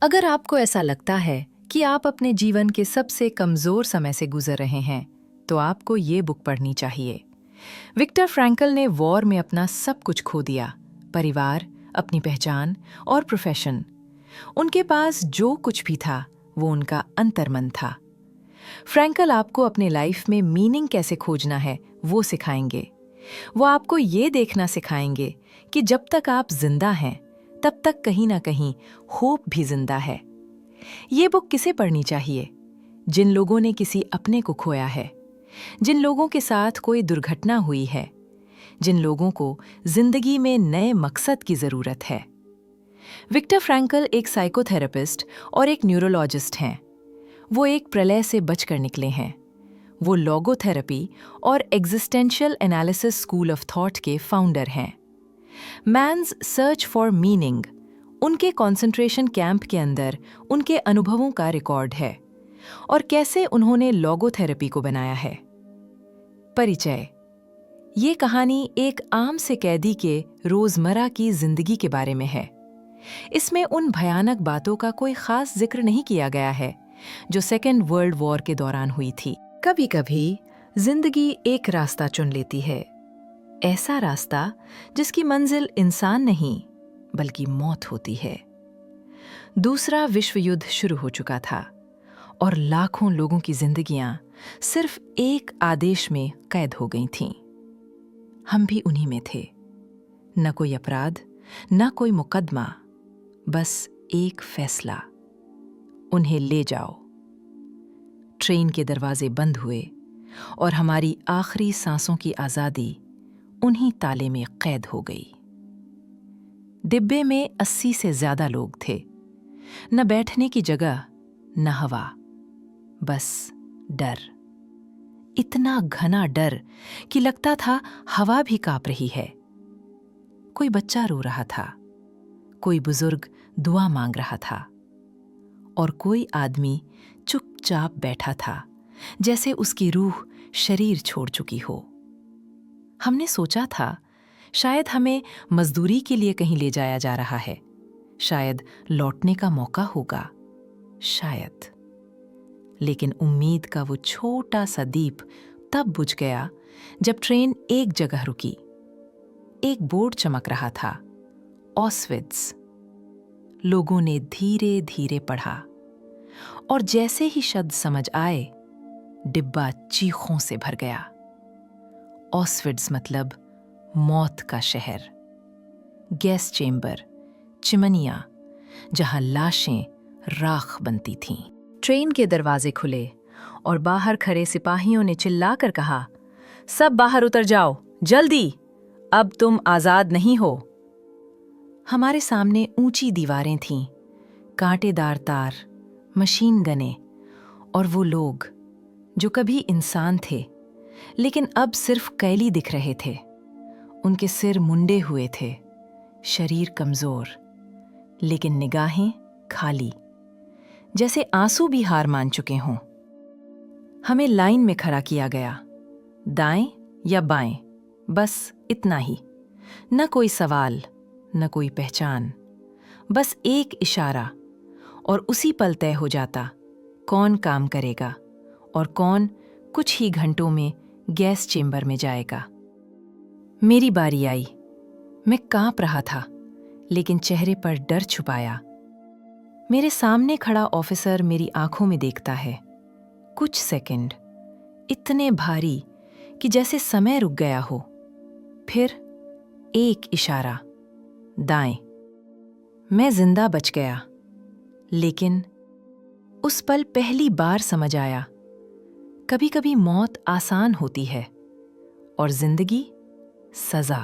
अगर आपको ऐसा लगता है कि आप अपने जीवन के सबसे कमजोर समय से गुजर रहे हैं, तो आपको ये बुक पढ़नी चाहिए। विक्टर फ्रैंकल ने वॉर में अपना सब कुछ खो दिया, परिवार, अपनी पहचान और प्रोफेशन। उनके पास जो कुछ भी था वो उनका अंतर्मन था। फ्रैंकल आपको अपने लाइफ में मीनिंग कैसे खोजना है वो सिखाएंगे। वो आपको ये देखना सिखाएंगे कि जब तक आप जिंदा हैं तब तक कहीं ना कहीं होप भी जिंदा है। ये बुक किसे पढ़नी चाहिए? जिन लोगों ने किसी अपने को खोया है, जिन लोगों के साथ कोई दुर्घटना हुई है, जिन लोगों को जिंदगी में नए मकसद की जरूरत है। विक्टर फ्रैंकल एक साइकोथेरेपिस्ट और एक न्यूरोलॉजिस्ट हैं। वो एक प्रलय से बचकर निकले हैं। वो लोगोथेरेपी और existential analysis school of thought के फाउंडर हैं। मैन्स सर्च फॉर मीनिंग उनके कंसंट्रेशन कैंप के अंदर उनके अनुभवों का रिकॉर्ड है और कैसे उन्होंने लोगोथेरेपी को बनाया है। परिचय। ये कहानी एक आम से कैदी के रोजमर्रा की जिंदगी के बारे में है। इसमें उन भयानक बातों का कोई खास जिक्र नहीं किया गया है जो सेकेंड वर्ल्ड वॉर के दौरान हुई थी। कभी कभी जिंदगी एक रास्ता चुन लेती है, ऐसा रास्ता जिसकी मंजिल इंसान नहीं बल्कि मौत होती है। दूसरा विश्व युद्ध शुरू हो चुका था और लाखों लोगों की जिंदगियां सिर्फ एक आदेश में कैद हो गई थीं। हम भी उन्हीं में थे। न कोई अपराध, न कोई मुकदमा, बस एक फैसला, उन्हें ले जाओ। ट्रेन के दरवाजे बंद हुए और हमारी आखिरी सांसों की आजादी उन्हीं ताले में कैद हो गई। डिब्बे में 80 से ज्यादा लोग थे। न बैठने की जगह, न हवा, बस डर। इतना घना डर कि लगता था हवा भी कांप रही है। कोई बच्चा रो रहा था, कोई बुजुर्ग दुआ मांग रहा था और कोई आदमी चुपचाप बैठा था, जैसे उसकी रूह शरीर छोड़ चुकी हो। हमने सोचा था शायद हमें मजदूरी के लिए कहीं ले जाया जा रहा है, शायद लौटने का मौका होगा, शायद। लेकिन उम्मीद का वो छोटा सा दीप तब बुझ गया जब ट्रेन एक जगह रुकी। एक बोर्ड चमक रहा था, ऑस्विट्स। लोगों ने धीरे धीरे पढ़ा और जैसे ही शब्द समझ आए, डिब्बा चीखों से भर गया। ऑस्विट्स मतलब मौत का शहर, गैस चेंबर, चिमनियां, जहां लाशें राख बनती थीं। ट्रेन के दरवाजे खुले और बाहर खड़े सिपाहियों ने चिल्लाकर कहा, सब बाहर उतर जाओ, जल्दी, अब तुम आजाद नहीं हो। हमारे सामने ऊंची दीवारें थीं, कांटेदार तार, मशीन गने और वो लोग जो कभी इंसान थे लेकिन अब सिर्फ कैली दिख रहे थे। उनके सिर मुंडे हुए थे, शरीर कमजोर, लेकिन निगाहें खाली, जैसे आंसू भी हार मान चुके हों। हमें लाइन में खड़ा किया गया, दाएं या बाएं, बस इतना ही। न कोई सवाल, न कोई पहचान, बस एक इशारा और उसी पल तय हो जाता कौन काम करेगा और कौन कुछ ही घंटों में गैस चेंबर में जाएगा। मेरी बारी आई। मैं कांप रहा था, लेकिन चेहरे पर डर छुपाया। मेरे सामने खड़ा ऑफिसर मेरी आंखों में देखता है। कुछ सेकंड, इतने भारी कि जैसे समय रुक गया हो। फिर एक इशारा, दाएं। मैं जिंदा बच गया, लेकिन उस पल पहली बार समझ आया, कभी कभी मौत आसान होती है और जिंदगी सजा।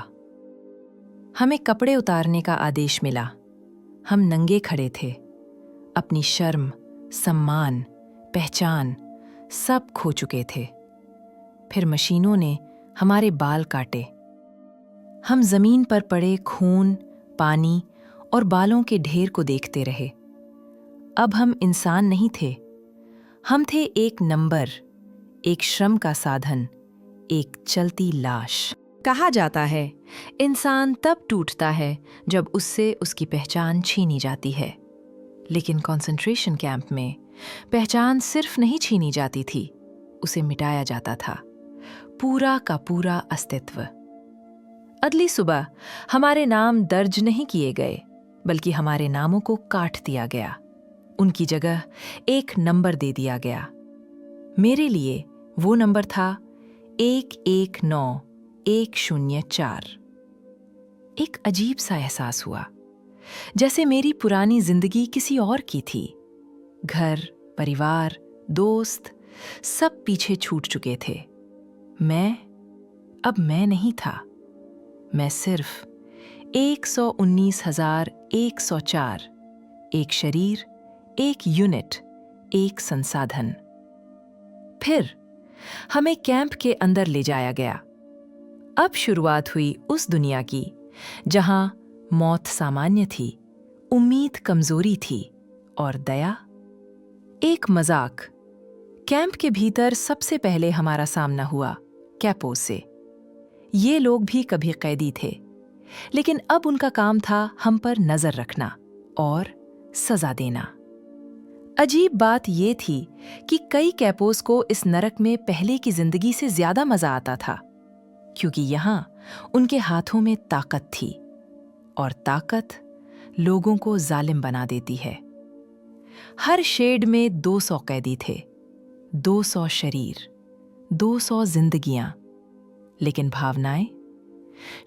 हमें कपड़े उतारने का आदेश मिला। हम नंगे खड़े थे, अपनी शर्म, सम्मान, पहचान सब खो चुके थे। फिर मशीनों ने हमारे बाल काटे। हम जमीन पर पड़े खून, पानी और बालों के ढेर को देखते रहे। अब हम इंसान नहीं थे, हम थे एक नंबर, एक श्रम का साधन, एक चलती लाश। कहा जाता है इंसान तब टूटता है जब उससे उसकी पहचान छीनी जाती है। लेकिन कंसंट्रेशन कैंप में पहचान सिर्फ नहीं छीनी जाती थी, उसे मिटाया जाता था, पूरा का पूरा अस्तित्व। अगली सुबह हमारे नाम दर्ज नहीं किए गए, बल्कि हमारे नामों को काट दिया गया। उनकी जगह एक नंबर दे दिया गया। मेरे लिए वो नंबर था 119104। एक अजीब सा एहसास हुआ, जैसे मेरी पुरानी जिंदगी किसी और की थी। घर, परिवार, दोस्त सब पीछे छूट चुके थे। मैं नहीं था। मैं सिर्फ 119,104, एक शरीर, एक यूनिट, एक संसाधन। फिर हमें कैंप के अंदर ले जाया गया। अब शुरुआत हुई उस दुनिया की जहां मौत सामान्य थी, उम्मीद कमजोरी थी और दया एक मजाक। कैंप के भीतर सबसे पहले हमारा सामना हुआ कैपो से। ये लोग भी कभी कैदी थे, लेकिन अब उनका काम था हम पर नजर रखना और सजा देना। अजीब बात ये थी कि कई कैपोस को इस नरक में पहले की जिंदगी से ज्यादा मजा आता था, क्योंकि यहां उनके हाथों में ताकत थी, और ताकत लोगों को जालिम बना देती है। हर शेड में 200 कैदी थे, 200 शरीर, 200 जिंदगियां, लेकिन भावनाएं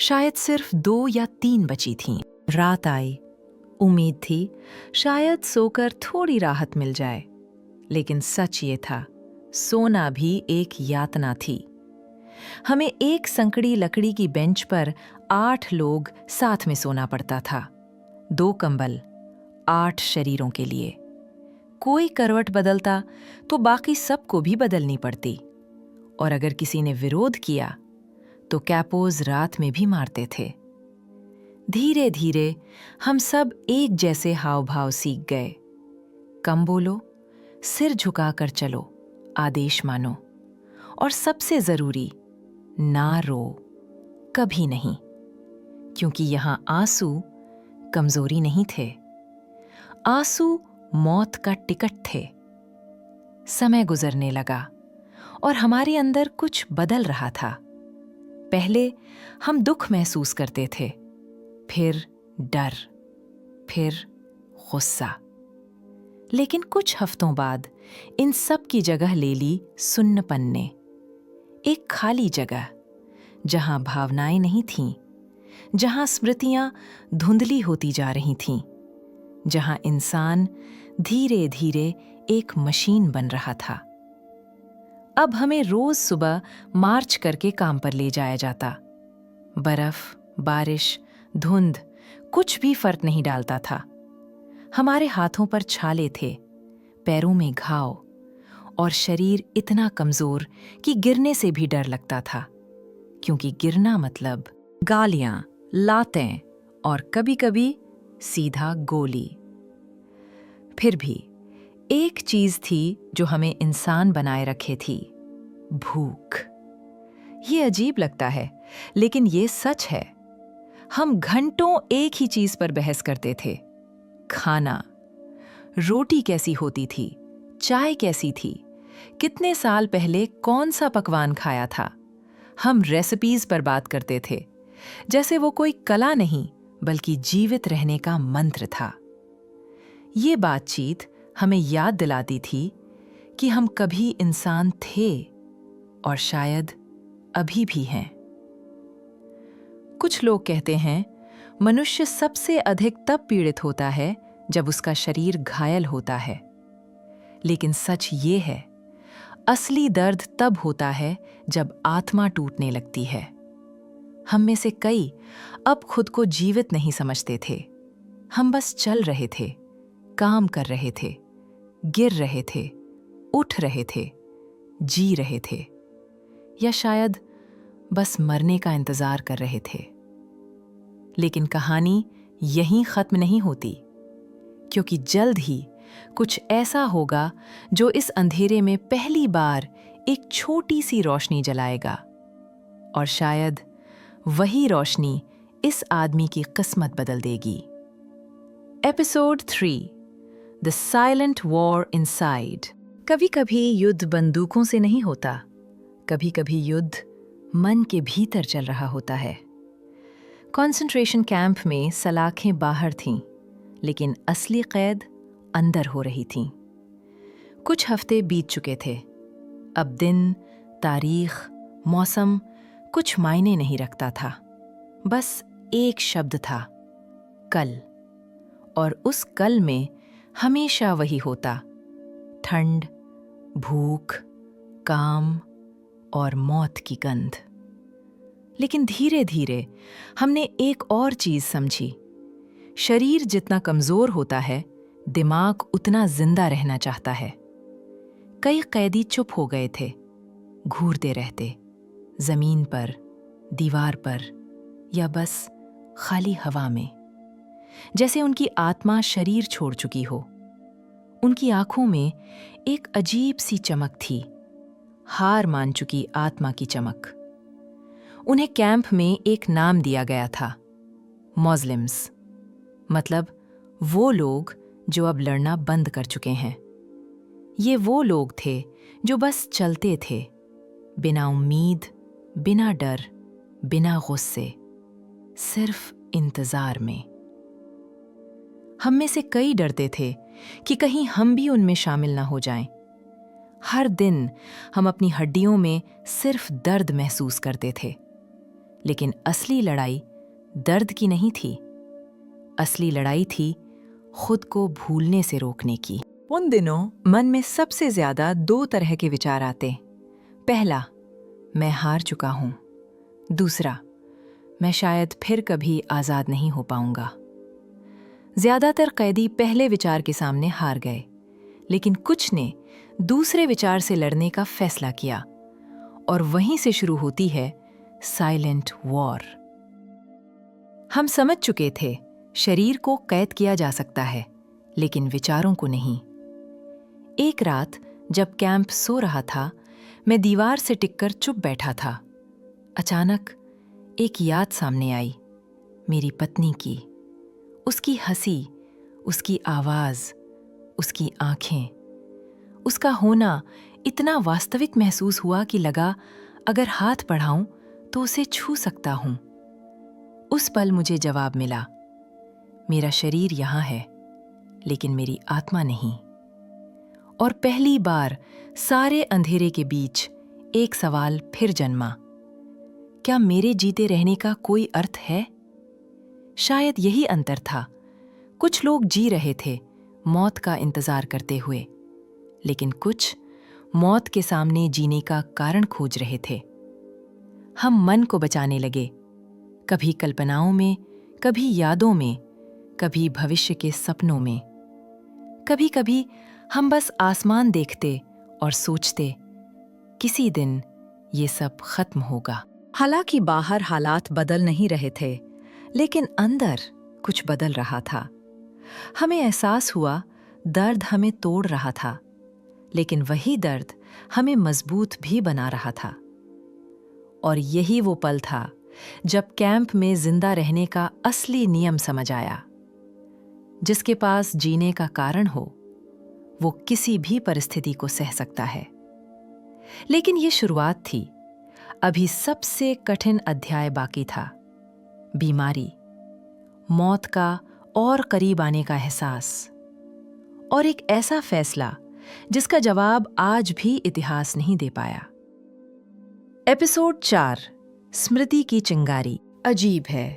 शायद सिर्फ 2 या 3 बची थीं। रात आई, उम्मीद थी शायद सोकर थोड़ी राहत मिल जाए, लेकिन सच ये था, सोना भी एक यातना थी। हमें एक संकड़ी लकड़ी की बेंच पर 8 लोग साथ में सोना पड़ता था। 2 कंबल, 8 शरीरों के लिए। कोई करवट बदलता तो बाकी सबको भी बदलनी पड़ती, और अगर किसी ने विरोध किया तो कैपोज रात में भी मारते थे। धीरे धीरे हम सब एक जैसे हाव भाव सीख गए। कम बोलो, सिर झुकाकर चलो, आदेश मानो, और सबसे जरूरी, ना रो, कभी नहीं, क्योंकि यहां आंसू कमजोरी नहीं थे, आंसू मौत का टिकट थे। समय गुजरने लगा और हमारे अंदर कुछ बदल रहा था। पहले हम दुख महसूस करते थे, फिर डर, फिर गुस्सा। लेकिन कुछ हफ्तों बाद इन सब की जगह ले ली सुन्नपन ने। एक खाली जगह, जहां भावनाएं नहीं थीं, जहां स्मृतियां धुंधली होती जा रही थीं, जहां इंसान धीरे धीरे एक मशीन बन रहा था। अब हमें रोज सुबह मार्च करके काम पर ले जाया जाता। बर्फ, बारिश, धुंध कुछ भी फर्क नहीं डालता था। हमारे हाथों पर छाले थे, पैरों में घाव, और शरीर इतना कमजोर कि गिरने से भी डर लगता था, क्योंकि गिरना मतलब गालियां, लातें और कभी-कभी सीधा गोली। फिर भी एक चीज थी जो हमें इंसान बनाए रखे थी, भूख। ये अजीब लगता है, लेकिन ये सच है। हम घंटों एक ही चीज पर बहस करते थे, खाना। रोटी कैसी होती थी, चाय कैसी थी, कितने साल पहले कौन सा पकवान खाया था। हम रेसिपीज पर बात करते थे, जैसे वो कोई कला नहीं बल्कि जीवित रहने का मंत्र था। ये बातचीत हमें याद दिलाती थी कि हम कभी इंसान थे और शायद अभी भी हैं। कुछ लोग कहते हैं मनुष्य सबसे अधिक तब पीड़ित होता है जब उसका शरीर घायल होता है, लेकिन सच ये है, असली दर्द तब होता है जब आत्मा टूटने लगती है। हम में से कई अब खुद को जीवित नहीं समझते थे। हम बस चल रहे थे, काम कर रहे थे, गिर रहे थे, उठ रहे थे, जी रहे थे, या शायद बस मरने का इंतजार कर रहे थे। लेकिन कहानी यहीं खत्म नहीं होती, क्योंकि जल्द ही कुछ ऐसा होगा जो इस अंधेरे में पहली बार एक छोटी सी रोशनी जलाएगा, और शायद वही रोशनी इस आदमी की किस्मत बदल देगी। Episode 3, the silent war inside. कभी कभी युद्ध बंदूकों से नहीं होता, कभी कभी युद्ध मन के भीतर चल रहा होता है। कंसंट्रेशन कैंप में सलाखें बाहर थीं, लेकिन असली कैद अंदर हो रही थीं। कुछ हफ्ते बीत चुके थे। अब दिन, तारीख, मौसम कुछ मायने नहीं रखता था। बस एक शब्द था, कल। और उस कल में हमेशा वही होता, ठंड, भूख, काम और मौत की गंध। लेकिन धीरे धीरे हमने एक और चीज समझी। शरीर जितना कमजोर होता है, दिमाग उतना जिंदा रहना चाहता है। कई कैदी चुप हो गए थे, घूरते रहते, जमीन पर, दीवार पर, या बस खाली हवा में, जैसे उनकी आत्मा शरीर छोड़ चुकी हो। उनकी आंखों में एक अजीब सी चमक थी, हार मान चुकी आत्मा की चमक। उन्हें कैंप में एक नाम दिया गया था, मुस्लिम्स, मतलब वो लोग जो अब लड़ना बंद कर चुके हैं। ये वो लोग थे जो बस चलते थे, बिना उम्मीद, बिना डर, बिना गुस्से, सिर्फ इंतजार में। हम में से कई डरते थे कि कहीं हम भी उनमें शामिल ना हो जाएं। हर दिन हम अपनी हड्डियों में सिर्फ दर्द महसूस करते थे, लेकिन असली लड़ाई दर्द की नहीं थी। असली लड़ाई थी खुद को भूलने से रोकने की। उन दिनों मन में सबसे ज्यादा 2 तरह के विचार आते। पहला, मैं हार चुका हूं। दूसरा, मैं शायद फिर कभी आजाद नहीं हो पाऊंगा। ज्यादातर कैदी पहले विचार के सामने हार गए, लेकिन कुछ ने दूसरे विचार से लड़ने का फैसला किया, और वहीं से शुरू होती है साइलेंट वॉर। हम समझ चुके थे शरीर को कैद किया जा सकता है, लेकिन विचारों को नहीं। एक रात जब कैंप सो रहा था, मैं दीवार से टिककर चुप बैठा था। अचानक एक याद सामने आई, मेरी पत्नी की। उसकी हंसी, उसकी आवाज, उसकी आंखें, उसका होना इतना वास्तविक महसूस हुआ कि लगा अगर हाथ बढ़ाऊं तो उसे छू सकता हूं। उस पल मुझे जवाब मिला, मेरा शरीर यहां है, लेकिन मेरी आत्मा नहीं। और पहली बार सारे अंधेरे के बीच एक सवाल फिर जन्मा, क्या मेरे जीते रहने का कोई अर्थ है? शायद यही अंतर था। कुछ लोग जी रहे थे मौत का इंतजार करते हुए, लेकिन कुछ मौत के सामने जीने का कारण खोज रहे थे। हम मन को बचाने लगे, कभी कल्पनाओं में, कभी यादों में, कभी भविष्य के सपनों में। कभी कभी हम बस आसमान देखते और सोचते, किसी दिन ये सब खत्म होगा। हालांकि बाहर हालात बदल नहीं रहे थे, लेकिन अंदर कुछ बदल रहा था। हमें एहसास हुआ दर्द हमें तोड़ रहा था, लेकिन वही दर्द हमें मजबूत भी बना रहा था। और यही वो पल था जब कैंप में जिंदा रहने का असली नियम समझ आया। जिसके पास जीने का कारण हो, वो किसी भी परिस्थिति को सह सकता है। लेकिन ये शुरुआत थी, अभी सबसे कठिन अध्याय बाकी था। बीमारी, मौत का और करीब आने का एहसास, और एक ऐसा फैसला जिसका जवाब आज भी इतिहास नहीं दे पाया। एपिसोड 4, स्मृति की चिंगारी। अजीब है,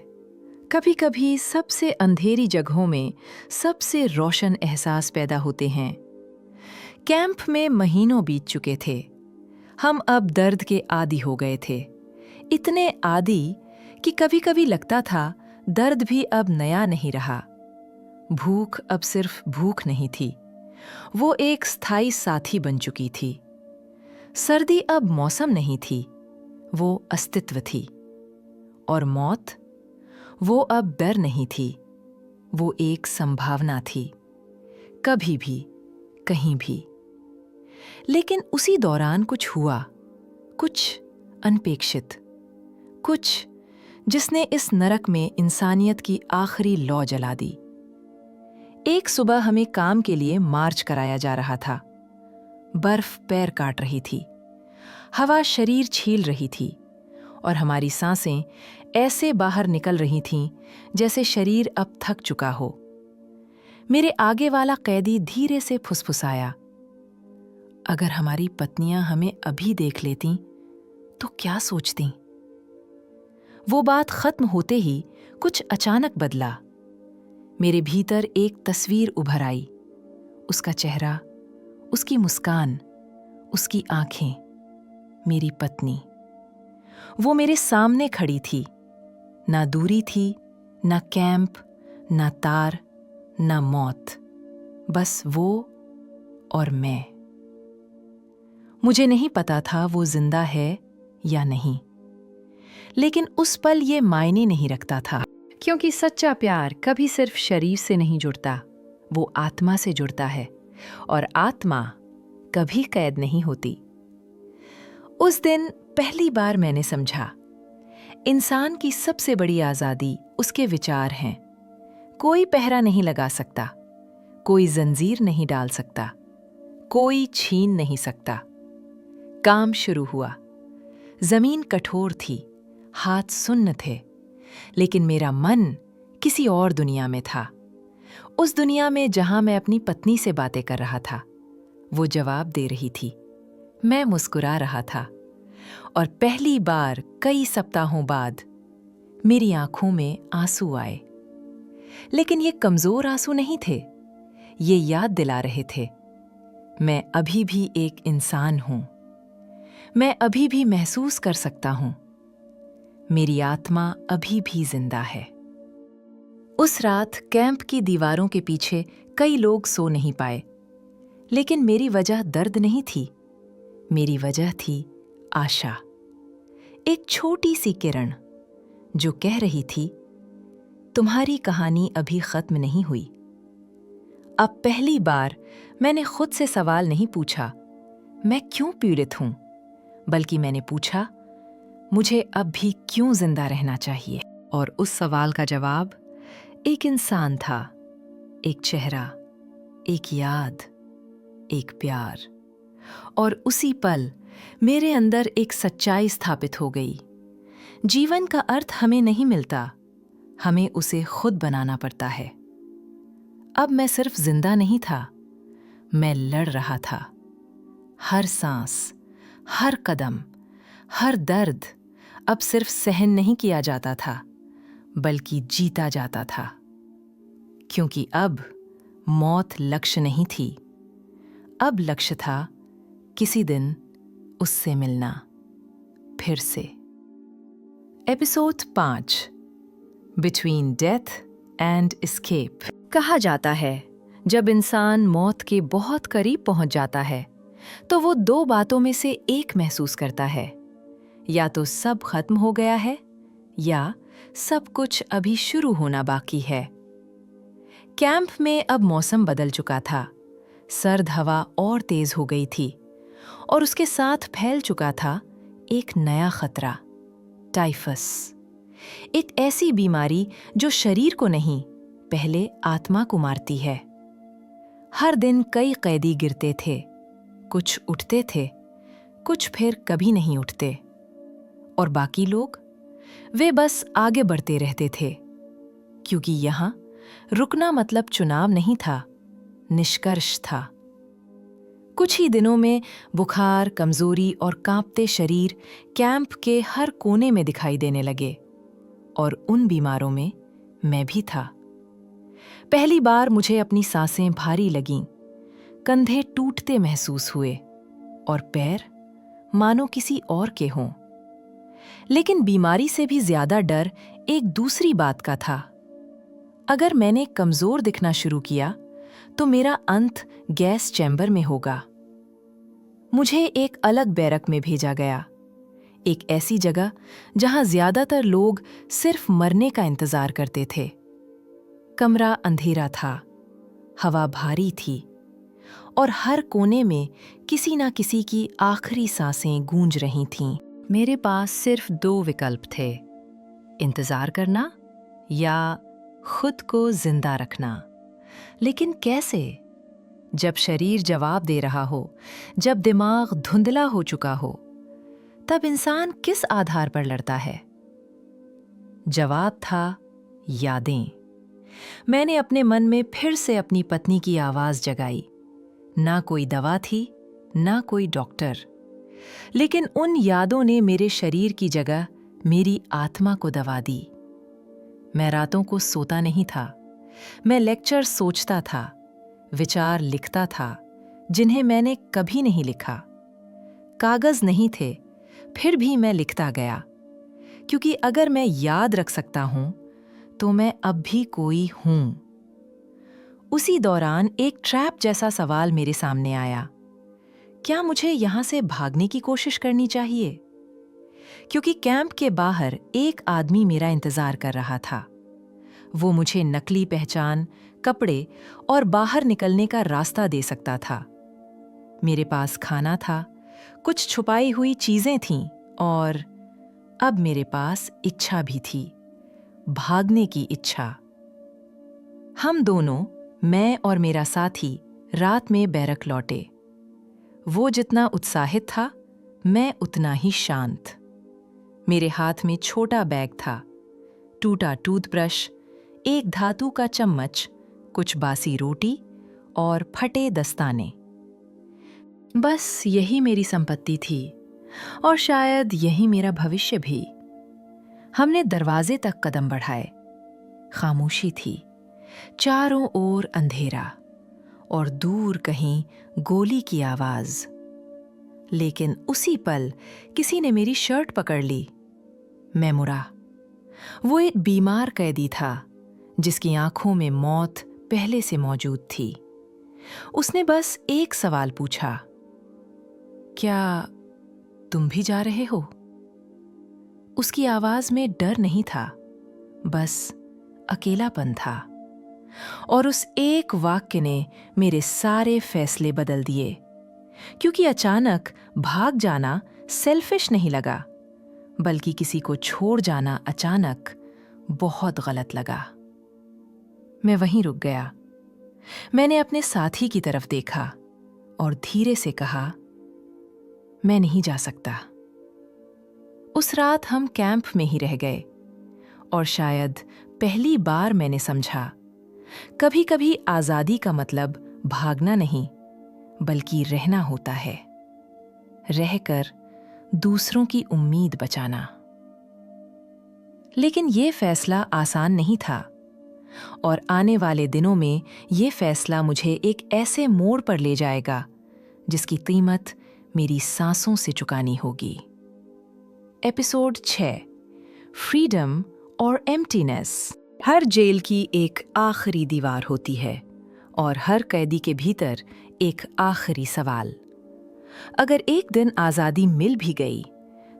कभी कभी सबसे अंधेरी जगहों में सबसे रोशन एहसास पैदा होते हैं। कैंप में महीनों बीत चुके थे। हम अब दर्द के आदी हो गए थे, इतने आदी कि कभी कभी लगता था दर्द भी अब नया नहीं रहा। भूख अब सिर्फ भूख नहीं थी, वो एक स्थायी साथी बन चुकी थी। सर्दी अब मौसम नहीं थी, वो अस्तित्व थी। और मौत, वो अब डर नहीं थी, वो एक संभावना थी, कभी भी, कहीं भी। लेकिन उसी दौरान कुछ हुआ, कुछ अनपेक्षित, कुछ जिसने इस नरक में इंसानियत की आखिरी लौ जला दी। एक सुबह हमें काम के लिए मार्च कराया जा रहा था। बर्फ पैर काट रही थी, हवा शरीर छील रही थी और हमारी सांसें ऐसे बाहर निकल रही थीं जैसे शरीर अब थक चुका हो। मेरे आगे वाला कैदी धीरे से फुसफुसाया, अगर हमारी पत्नियां हमें अभी देख लेतीं तो क्या सोचतीं? वो बात खत्म होते ही कुछ अचानक बदला। मेरे भीतर एक तस्वीर उभर आई, उसका चेहरा, उसकी मुस्कान, उसकी आंखें, मेरी पत्नी। वो मेरे सामने खड़ी थी, ना दूरी थी, ना कैंप, ना तार, ना मौत, बस वो और मैं। मुझे नहीं पता था वो जिंदा है या नहीं, लेकिन उस पल ये मायने नहीं रखता था, क्योंकि सच्चा प्यार कभी सिर्फ शरीर से नहीं जुड़ता, वो आत्मा से जुड़ता है और आत्मा कभी कैद नहीं होती। उस दिन पहली बार मैंने समझा, इंसान की सबसे बड़ी आजादी उसके विचार हैं। कोई पहरा नहीं लगा सकता, कोई जंजीर नहीं डाल सकता, कोई छीन नहीं सकता। काम शुरू हुआ। जमीन कठोर थी, हाथ सुन्न थे, लेकिन मेरा मन किसी और दुनिया में था। उस दुनिया में जहां मैं अपनी पत्नी से बातें कर रहा था, वो जवाब दे रही थी, मैं मुस्कुरा रहा था और पहली बार कई सप्ताहों बाद मेरी आंखों में आंसू आए। लेकिन ये कमजोर आंसू नहीं थे, ये याद दिला रहे थे, मैं अभी भी एक इंसान हूं, मैं अभी भी महसूस कर सकता हूं, मेरी आत्मा अभी भी जिंदा है। उस रात कैंप की दीवारों के पीछे कई लोग सो नहीं पाए, लेकिन मेरी वजह दर्द नहीं थी, मेरी वजह थी आशा। एक छोटी सी किरण जो कह रही थी, तुम्हारी कहानी अभी खत्म नहीं हुई। अब पहली बार मैंने खुद से सवाल नहीं पूछा, मैं क्यों पीड़ित हूं, बल्कि मैंने पूछा, मुझे अब भी क्यों जिंदा रहना चाहिए। और उस सवाल का जवाब एक इंसान था, एक चेहरा, एक याद, एक प्यार। और उसी पल मेरे अंदर एक सच्चाई स्थापित हो गई, जीवन का अर्थ हमें नहीं मिलता, हमें उसे खुद बनाना पड़ता है। अब मैं सिर्फ जिंदा नहीं था, मैं लड़ रहा था। हर सांस, हर कदम, हर दर्द अब सिर्फ सहन नहीं किया जाता था, बल्कि जीता जाता था। क्योंकि अब मौत लक्ष्य नहीं थी, अब लक्ष्य था किसी दिन उससे मिलना, फिर से। Episode 5, between death and escape. कहा जाता है, जब इंसान मौत के बहुत करीब पहुंच जाता है तो वो दो बातों में से एक महसूस करता है, या तो सब खत्म हो गया है या सब कुछ अभी शुरू होना बाकी है। कैंप में अब मौसम बदल चुका था, सर्द हवा और तेज हो गई थी और उसके साथ फैल चुका था एक नया खतरा, टाइफस। एक ऐसी बीमारी जो शरीर को नहीं, पहले आत्मा को मारती है। हर दिन कई कैदी गिरते थे, कुछ उठते थे, कुछ फिर कभी नहीं उठते, और बाकी लोग, वे बस आगे बढ़ते रहते थे, क्योंकि यहां रुकना मतलब चुनाव नहीं था, निष्कर्ष था। कुछ ही दिनों में बुखार, कमजोरी और कांपते शरीर कैंप के हर कोने में दिखाई देने लगे, और उन बीमारों में मैं भी था। पहली बार मुझे अपनी सांसें भारी लगीं, कंधे टूटते महसूस हुए और पैर मानो किसी और के हों। लेकिन बीमारी से भी ज्यादा डर एक दूसरी बात का था। अगर मैंने कमजोर दिखना शुरू किया तो मेरा अंत गैस चैम्बर में होगा। मुझे एक अलग बैरक में भेजा गया, एक ऐसी जगह जहां ज्यादातर लोग सिर्फ मरने का इंतजार करते थे। कमरा अंधेरा था, हवा भारी थी और हर कोने में किसी ना किसी की आखिरी सांसें गूंज रही थीं। मेरे पास सिर्फ 2 विकल्प थे, इंतजार करना या खुद को जिंदा रखना। लेकिन कैसे? जब शरीर जवाब दे रहा हो, जब दिमाग धुंधला हो चुका हो, तब इंसान किस आधार पर लड़ता है? जवाब था यादें। मैंने अपने मन में फिर से अपनी पत्नी की आवाज जगाई। ना कोई दवा थी, ना कोई डॉक्टर, लेकिन उन यादों ने मेरे शरीर की जगह मेरी आत्मा को दवा दी। मैं रातों को सोता नहीं था। मैं लेक्चर सोचता था, विचार लिखता था जिन्हें मैंने कभी नहीं लिखा। कागज नहीं थे, फिर भी मैं लिखता गया, क्योंकि अगर मैं याद रख सकता हूं तो मैं अब भी कोई हूं। उसी दौरान एक ट्रैप जैसा सवाल मेरे सामने आया। क्या मुझे यहां से भागने की कोशिश करनी चाहिए? क्योंकि कैंप के बाहर एक आदमी मेरा इंतजार कर रहा था। वो मुझे नकली पहचान, कपड़े और बाहर निकलने का रास्ता दे सकता था। मेरे पास खाना था, कुछ छुपाई हुई चीजें थीं और अब मेरे पास इच्छा भी थी, भागने की इच्छा। हम दोनों, मैं और मेरा साथी, रात में बैरक लौटे। वो जितना उत्साहित था, मैं उतना ही शांत। मेरे हाथ में छोटा बैग था, टूटा टूथब्रश, एक धातु का चम्मच, कुछ बासी रोटी और फटे दस्ताने। बस यही मेरी संपत्ति थी और शायद यही मेरा भविष्य भी। हमने दरवाजे तक कदम बढ़ाए। खामोशी थी, चारों ओर अंधेरा और दूर कहीं गोली की आवाज। लेकिन उसी पल किसी ने मेरी शर्ट पकड़ ली। मैं मुड़ा। वो एक बीमार कैदी था जिसकी आंखों में मौत पहले से मौजूद थी। उसने बस एक सवाल पूछा, क्या तुम भी जा रहे हो? उसकी आवाज में डर नहीं था, बस अकेलापन था। और उस एक वाक्य ने मेरे सारे फैसले बदल दिए, क्योंकि अचानक भाग जाना सेल्फिश नहीं लगा, बल्कि किसी को छोड़ जाना अचानक बहुत गलत लगा। मैं वहीं रुक गया। मैंने अपने साथी की तरफ देखा और धीरे से कहा, मैं नहीं जा सकता। उस रात हम कैंप में ही रह गए और शायद पहली बार मैंने समझा, कभी कभी आजादी का मतलब भागना नहीं, बल्कि रहना होता है, रहकर दूसरों की उम्मीद बचाना। लेकिन यह फैसला आसान नहीं था और आने वाले दिनों में यह फैसला मुझे एक ऐसे मोड़ पर ले जाएगा जिसकी कीमत मेरी सांसों से चुकानी होगी। एपिसोड 6, फ्रीडम और एम्प्टीनेस। हर जेल की एक आखिरी दीवार होती है और हर कैदी के भीतर एक आखिरी सवाल। अगर एक दिन आजादी मिल भी गई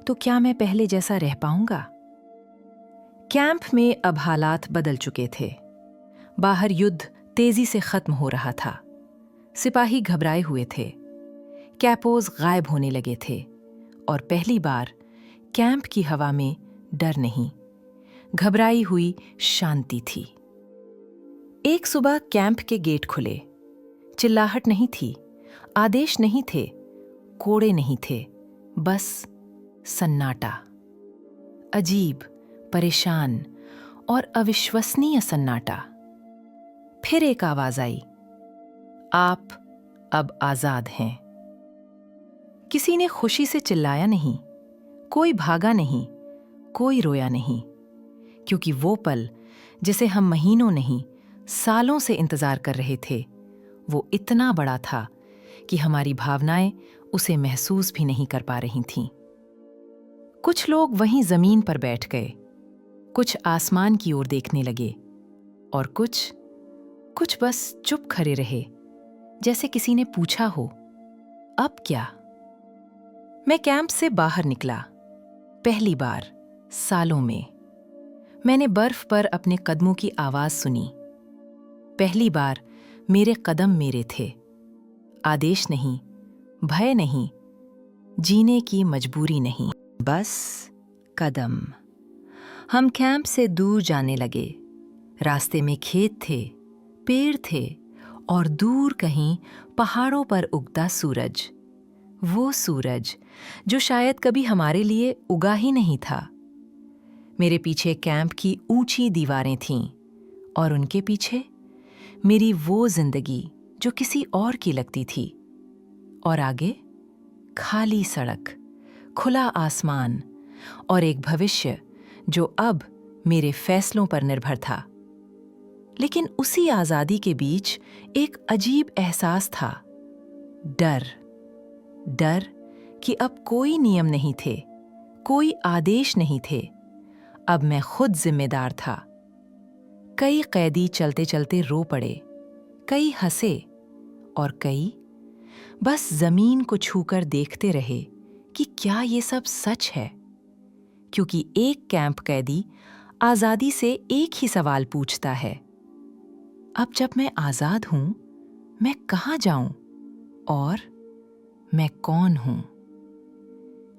तो क्या मैं पहले जैसा रह पाऊंगा? कैंप में अब हालात बदल चुके थे। बाहर युद्ध तेजी से खत्म हो रहा था। सिपाही घबराए हुए थे, कैपोज गायब होने लगे थे और पहली बार कैंप की हवा में डर नहीं, घबराई हुई शांति थी। एक सुबह कैंप के गेट खुले। चिल्लाहट नहीं थी, आदेश नहीं थे, कोड़े नहीं थे, बस सन्नाटा। अजीब, परेशान और अविश्वसनीय सन्नाटा। फिर एक आवाज आई, आप अब आजाद हैं। किसी ने खुशी से चिल्लाया नहीं, कोई भागा नहीं, कोई रोया नहीं, क्योंकि वो पल जिसे हम महीनों नहीं, सालों से इंतजार कर रहे थे, वो इतना बड़ा था कि हमारी भावनाएं उसे महसूस भी नहीं कर पा रही थीं। कुछ लोग वहीं जमीन पर बैठ गए, कुछ आसमान की ओर देखने लगे और कुछ बस चुप खड़े रहे, जैसे किसी ने पूछा हो, अब क्या? मैं कैंप से बाहर निकला। पहली बार सालों में मैंने बर्फ पर अपने कदमों की आवाज सुनी। पहली बार मेरे कदम मेरे थे, आदेश नहीं, भय नहीं, जीने की मजबूरी नहीं, बस कदम। हम कैंप से दूर जाने लगे। रास्ते में खेत थे, पेड़ थे और दूर कहीं पहाड़ों पर उगता सूरज। वो सूरज जो शायद कभी हमारे लिए उगा ही नहीं था। मेरे पीछे कैंप की ऊंची दीवारें थीं और उनके पीछे मेरी वो जिंदगी जो किसी और की लगती थी। और आगे खाली सड़क, खुला आसमान और एक भविष्य जो अब मेरे फैसलों पर निर्भर था। लेकिन उसी आजादी के बीच एक अजीब एहसास था, डर। डर कि अब कोई नियम नहीं थे, कोई आदेश नहीं थे। अब मैं खुद जिम्मेदार था। कई कैदी चलते चलते रो पड़े, कई हंसे और कई बस जमीन को छूकर देखते रहे कि क्या ये सब सच है। क्योंकि एक कैंप कैदी आजादी से एक ही सवाल पूछता है, अब जब मैं आजाद हूं, मैं कहां जाऊं और मैं कौन हूं?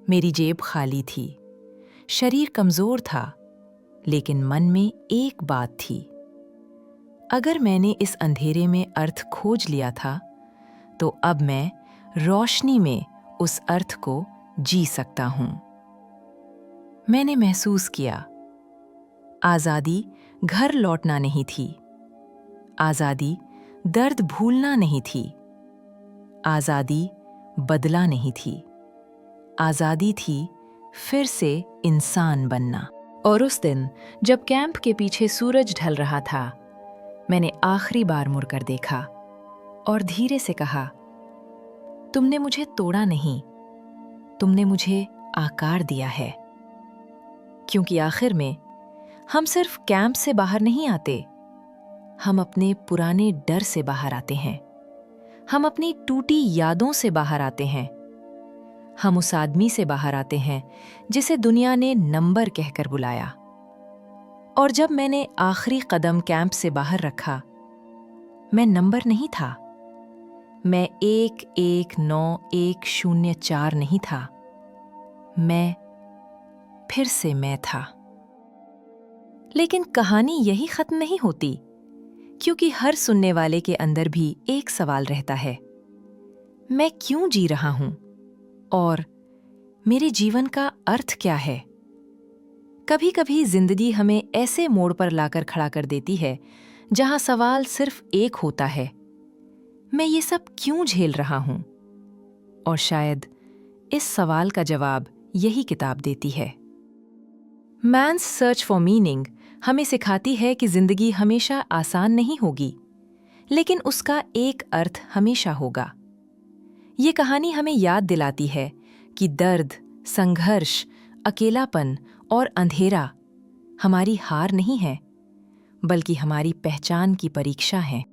मेरी जेब खाली थी, शरीर कमजोर था, लेकिन मन में एक बात थी। अगर मैंने इस अंधेरे में अर्थ खोज लिया था, तो अब मैं रोशनी में उस अर्थ को जी सकता हूं। मैंने महसूस किया, आजादी घर लौटना नहीं थी, आजादी दर्द भूलना नहीं थी, आजादी बदला नहीं थी, आजादी थी फिर से इंसान बनना। और उस दिन जब कैंप के पीछे सूरज ढल रहा था, मैंने आखिरी बार मुड़कर देखा और धीरे से कहा, तुमने मुझे तोड़ा नहीं, तुमने मुझे आकार दिया है। क्योंकि आखिर में हम सिर्फ कैंप से बाहर नहीं आते, हम अपने पुराने डर से बाहर आते हैं, हम अपनी टूटी यादों से बाहर आते हैं, हम उस आदमी से बाहर आते हैं जिसे दुनिया ने नंबर कहकर बुलाया। और जब मैंने आखिरी कदम कैंप से बाहर रखा, मैं नंबर नहीं था, मैं 119104 नहीं था, मैं फिर से मैं था। लेकिन कहानी यही खत्म नहीं होती, क्योंकि हर सुनने वाले के अंदर भी एक सवाल रहता है, मैं क्यों जी रहा हूं और मेरे जीवन का अर्थ क्या है? कभी कभी जिंदगी हमें ऐसे मोड़ पर लाकर खड़ा कर देती है जहां सवाल सिर्फ एक होता है, मैं ये सब क्यों झेल रहा हूं? और शायद इस सवाल का जवाब यही किताब देती है। मैन्स सर्च फॉर मीनिंग हमें सिखाती है कि जिंदगी हमेशा आसान नहीं होगी, लेकिन उसका एक अर्थ हमेशा होगा। ये कहानी हमें याद दिलाती है कि दर्द, संघर्ष, अकेलापन और अंधेरा हमारी हार नहीं है, बल्कि हमारी पहचान की परीक्षा है।